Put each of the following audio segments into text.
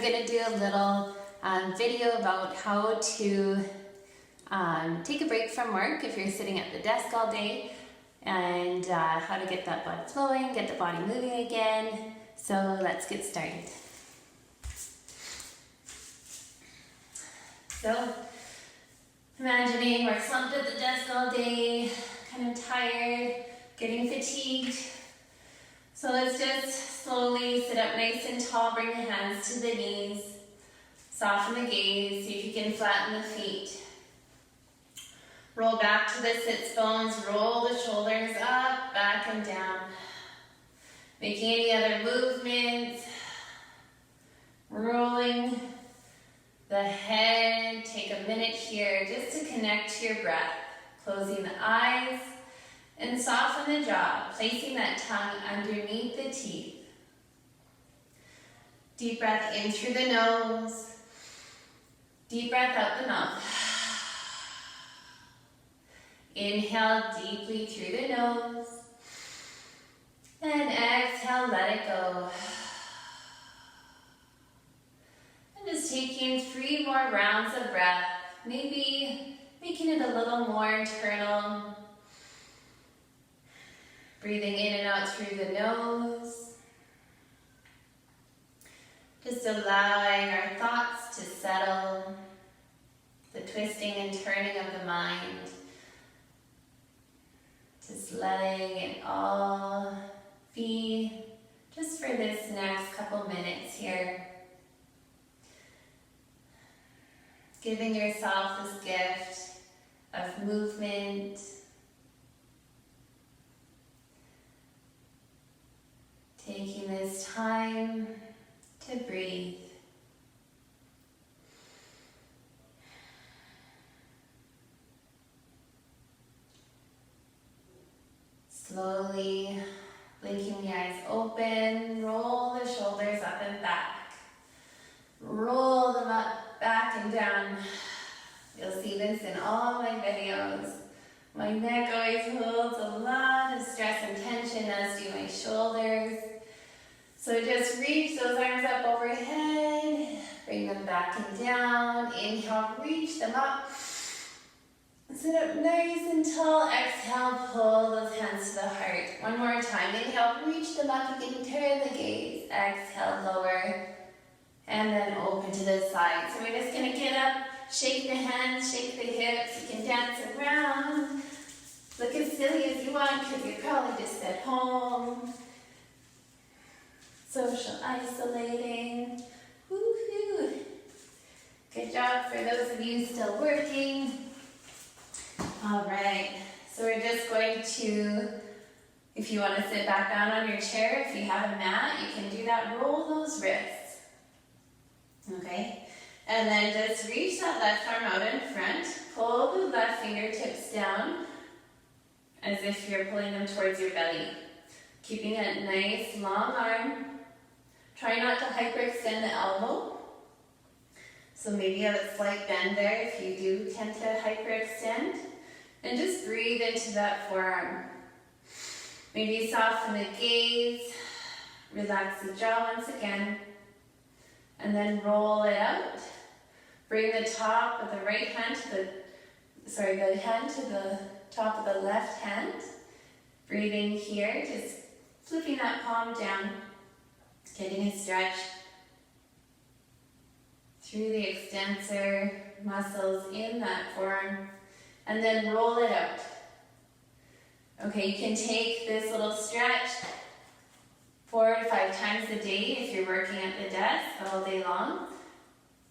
going to do a little video about how to take a break from work if you're sitting at the desk all day, and how to get that blood flowing, get the body moving again. So let's get started. So imagining we're slumped at the desk all day, kind of tired, getting fatigued. So let's just slowly sit up nice and tall, bring the hands to the knees, soften the gaze, see if you can flatten the feet. Roll back to the sits bones, roll the shoulders up, back and down. Making any other movements, rolling the head. Take a minute here just to connect to your breath. Closing the eyes and soften the jaw, placing that tongue underneath the teeth. Deep breath in through the nose, deep breath out the mouth. Inhale deeply through the nose, and exhale, let it go. And just taking 3 more rounds of breath, maybe making it a little more internal. Breathing in and out through the nose. Just allowing our thoughts to settle, the twisting and turning of the mind. Just letting it all be just for this next couple minutes here. Giving yourself this gift of movement. Taking this time to breathe. Slowly blinking the eyes open, roll the shoulders up and back. Roll them up, back and down. You'll see this in all my videos. My neck always holds a lot of stress and tension, as do my shoulders. So just reach those arms up overhead, bring them back and down. Inhale, reach them up. Sit up nice and tall. Exhale, pull those hands to the heart. One more time. Inhale, reach them up. You can turn the gaze. Exhale, lower. And then open to the side. So we're just going to get up, shake the hands, shake the hips. You can dance around. Look as silly as you want because you're probably just at home. Social isolating. Woohoo! Good job for those of you still working. All right, so we're just going to, if you want to sit back down on your chair, if you have a mat, you can do that. Roll those wrists. Okay, and then just reach that left arm out in front. Pull the left fingertips down as if you're pulling them towards your belly. Keeping a nice long arm. Try not to hyperextend the elbow. So maybe you have a slight bend there if you do tend to hyperextend. And just breathe into that forearm. Maybe soften the gaze. Relax the jaw once again. And then roll it out. Bring the top of the right hand to the hand to the top of the left hand. Breathing here, just flipping that palm down. Getting a stretch through the extensor muscles in that forearm. And then roll it out. Okay, you can take this little stretch 4 to 5 times a day if you're working at the desk all day long.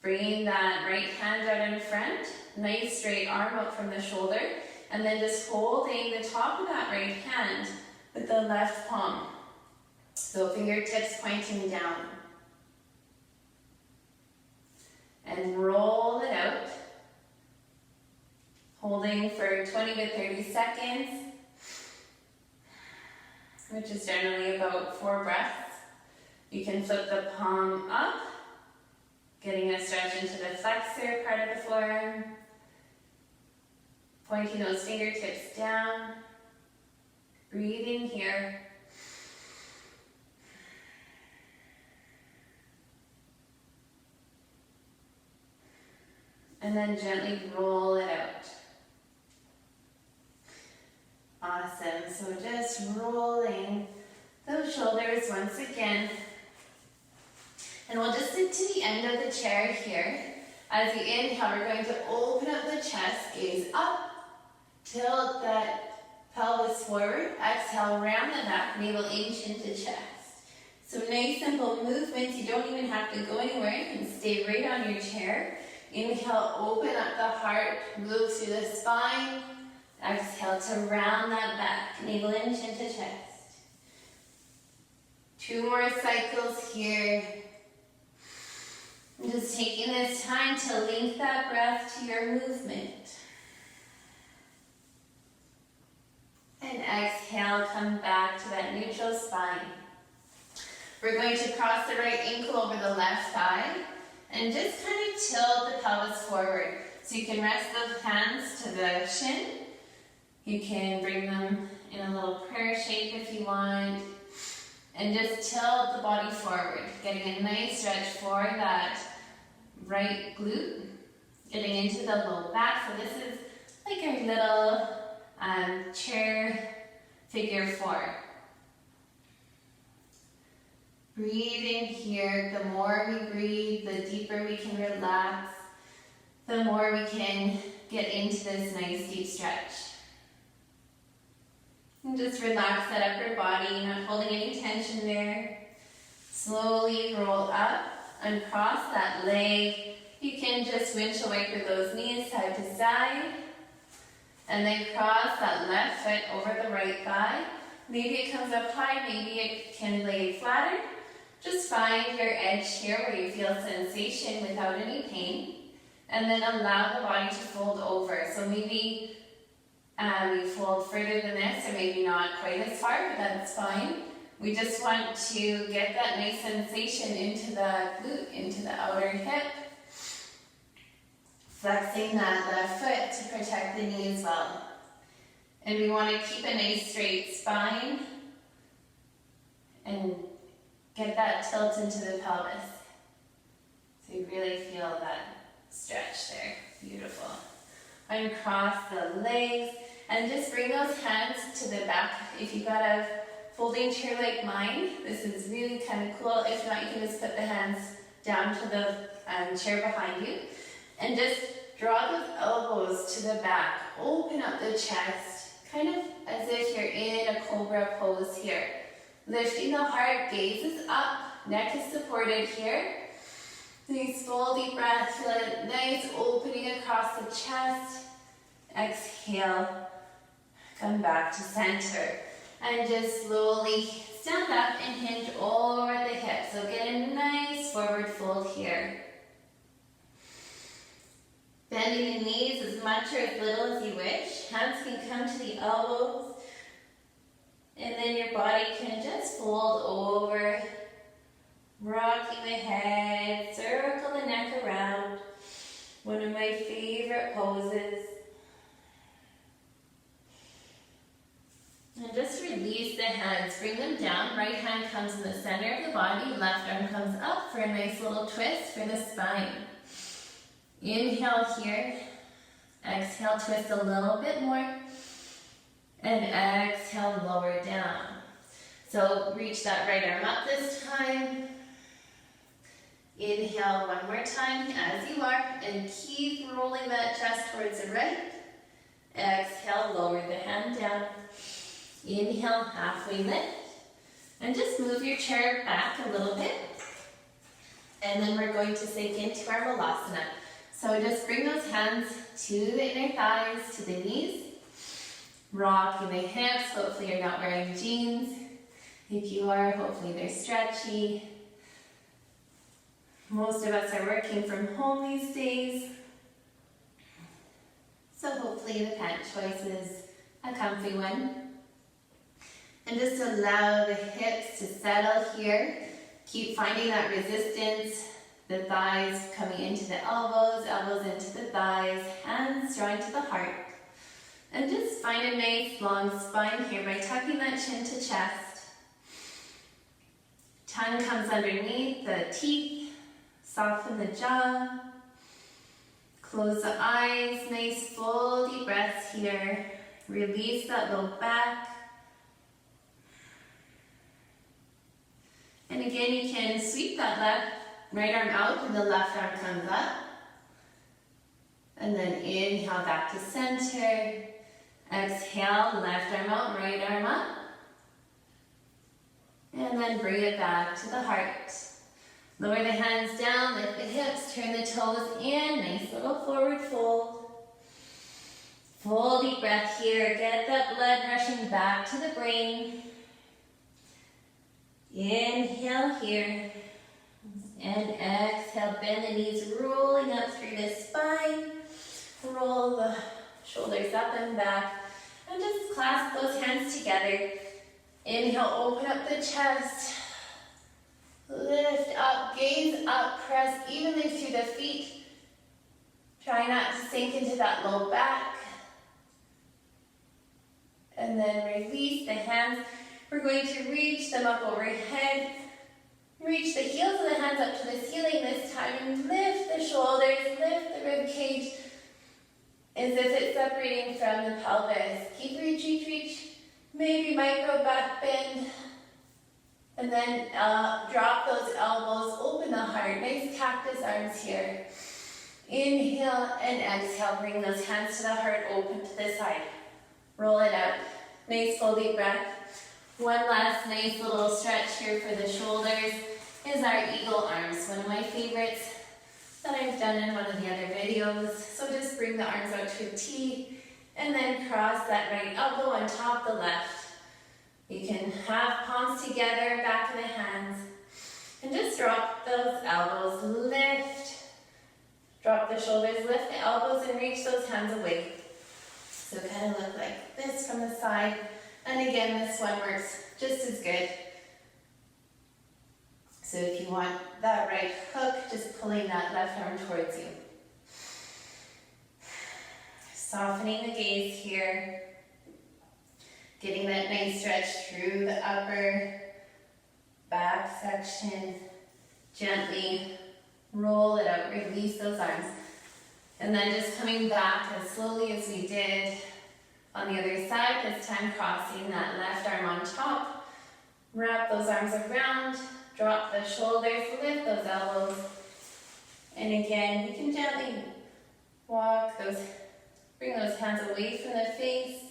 Bringing that right hand out in front, nice straight arm up from the shoulder, and then just holding the top of that right hand with the left palm. So fingertips pointing down. And roll it out. Holding for 20 to 30 seconds, which is generally about 4 breaths. You can flip the palm up, getting a stretch into the flexor part of the forearm. Pointing those fingertips down. Breathing here. and then gently roll it out. Awesome. So just rolling those shoulders once again. And we'll just sit to the end of the chair here. As you inhale, we're going to open up the chest, gaze up, tilt that pelvis forward, exhale, round the back, navel inch into chest. So nice simple movements, you don't even have to go anywhere, you can stay right on your chair. Inhale, open up the heart, move through the spine. Exhale to round that back, navel inch into chest. 2 more cycles here. And just taking this time to link that breath to your movement. And exhale, come back to that neutral spine. We're going to cross the right ankle over the left thigh and just kind of tilt the pelvis forward. So you can rest those hands to the shin. You can bring them in a little prayer shape if you want. And just tilt the body forward, getting a nice stretch for that right glute, getting into the low back. So this is like our little chair figure 4. Breathing here. The more we breathe, the deeper we can relax, the more we can get into this nice deep stretch. And just relax that upper body, not holding any tension there. Slowly roll up, uncross that leg. You can just windshield wiper those knees side to side. And then cross that left foot over the right thigh. Maybe it comes up high, maybe it can lay flatter. Just find your edge here where you feel sensation without any pain. And then allow the body to fold over. So maybe we fold further than this, or maybe not quite as far, but that's fine. We just want to get that nice sensation into the glute, into the outer hip. Flexing that left foot to protect the knee as well. And we want to keep a nice straight spine and get that tilt into the pelvis. So you really feel that stretch there. Beautiful. Uncross the legs and just bring those hands to the back. If you've got a folding chair like mine, this is really kind of cool. If not, you can just put the hands down to the chair behind you. And just draw those elbows to the back. Open up the chest, kind of as if you're in a cobra pose here. Lifting the heart, gaze is up, neck is supported here. Nice full deep breath, feel it nice opening across the chest. Exhale, come back to center. And just slowly stand up and hinge over the hips. So get a nice forward fold here. Bending the knees as much or as little as you wish. Hands can come to the elbows. And then your body can just fold over. Rocking the head, circle the neck around. One of my favorite poses. And just release the hands, bring them down. Right hand comes in the center of the body, left arm comes up for a nice little twist for the spine. Inhale here, exhale, twist a little bit more, and exhale, lower down. So reach that right arm up this time. Inhale one more time as you are, and keep rolling that chest towards the right. Exhale, lower the hand down. Inhale, halfway lift. And just move your chair back a little bit. And then we're going to sink into our Malasana. So just bring those hands to the inner thighs, to the knees. Rocking the hips. Hopefully you're not wearing jeans. If you are, hopefully they're stretchy. Most of us are working from home these days. So hopefully the pant choice is a comfy one. And just allow the hips to settle here. Keep finding that resistance. The thighs coming into the elbows, elbows into the thighs, hands drawing to the heart. And just find a nice long spine here by tucking that chin to chest. Tongue comes underneath the teeth. Soften the jaw. Close the eyes, nice full deep breaths here. Release that low back. And again, you can sweep that right arm out and the left arm comes up. And then inhale back to center. Exhale, left arm out, right arm up. And then bring it back to the heart. Lower the hands down, lift the hips, turn the toes in. Nice little forward fold. Full deep breath here. Get that blood rushing back to the brain. Inhale here. And exhale, bend the knees, rolling up through the spine. Roll the shoulders up and back. And just clasp those hands together. Inhale, open up the chest. Lift up, gaze up, press evenly through the feet. Try not to sink into that low back. And then release the hands. We're going to reach them up overhead. Reach the heels of the hands up to the ceiling this time and lift the shoulders, lift the rib cage as if it's separating from the pelvis. Keep reach, reach, reach. Maybe micro back bend. And then drop those elbows, open the heart. Nice cactus arms here. Inhale and exhale. Bring those hands to the heart, open to the side. Roll it out. Nice full deep breath. One last nice little stretch here for the shoulders is our eagle arms. One of my favorites that I've done in one of the other videos. So just bring the arms out to a T and then cross that right elbow on top of the left. You can have palms together, back of the hands, and just drop those elbows, lift. Drop the shoulders, lift the elbows, and reach those hands away. So kind of look like this from the side. And again, this one works just as good. So if you want that right hook, just pulling that left arm towards you. Softening the gaze here. Getting that nice stretch through the upper back section. Gently roll it out, release those arms. And then just coming back as slowly as we did on the other side, this time crossing that left arm on top. Wrap those arms around, drop the shoulders, lift those elbows. And again, you can gently bring those hands away from the face.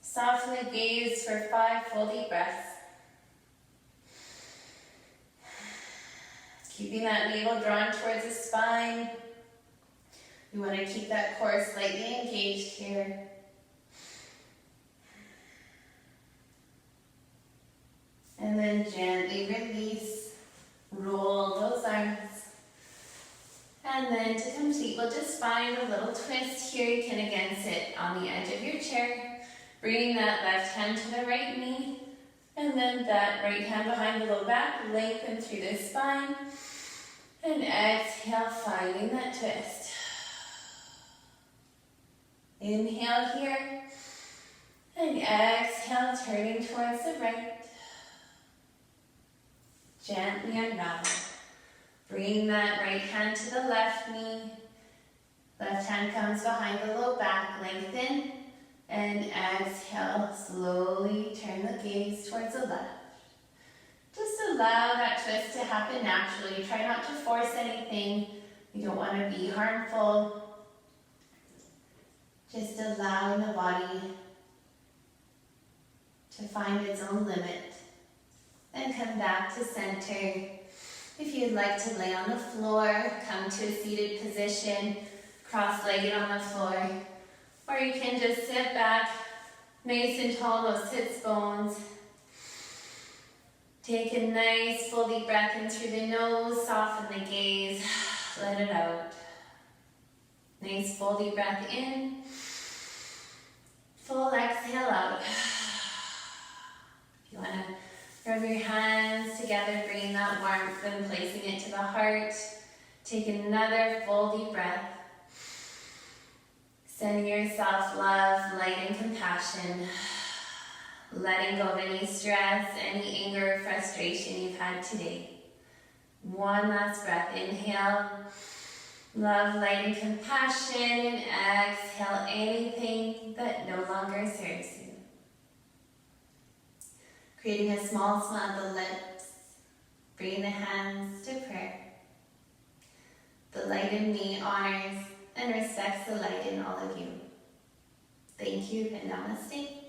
Soften the gaze for 5 full deep breaths. Keeping that navel drawn towards the spine. You want to keep that core slightly engaged here. And then gently release. Roll those arms. And then to complete, we'll just find a little twist here. You can again sit on the edge of your chair. Bringing that left hand to the right knee, and then that right hand behind the low back, lengthen through the spine, and exhale, finding that twist. Inhale here, and exhale, turning towards the right. Gently unravel. Bring that right hand to the left knee. Left hand comes behind the low back, lengthen. And exhale, slowly turn the gaze towards the left. Just allow that twist to happen naturally. Try not to force anything. You don't want to be harmful. Just allowing the body to find its own limit. Then come back to center. If you'd like to lay on the floor, come to a seated position, cross-legged on the floor. Or you can just sit back, nice and tall, those sits bones. Take a nice full deep breath in through the nose, soften the gaze, let it out. Nice full deep breath in, full exhale out. If you want to rub your hands together, bringing that warmth and placing it to the heart. Take another full deep breath. Sending yourself love, light, and compassion. Letting go of any stress, any anger, or frustration you've had today. One last breath. Inhale. Love, light, and compassion, and exhale anything that no longer serves you. Creating a small smile of the lips, bringing the hands to prayer. The light in me honors and respects the light in all of you. Thank you and namaste.